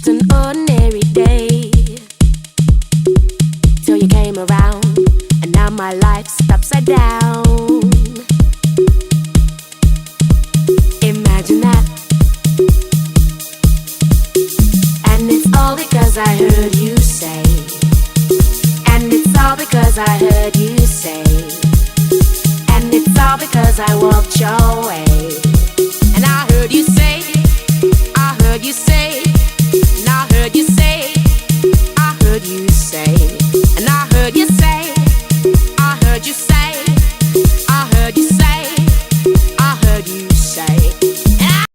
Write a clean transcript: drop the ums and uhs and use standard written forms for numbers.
just an ordinary day till you came around, and now my life's upside down. Imagine that. And it's all because I heard you say. And it's all because I heard you say. And it's all because I walked your way. And I heard you say, I heard you say, and I heard you say.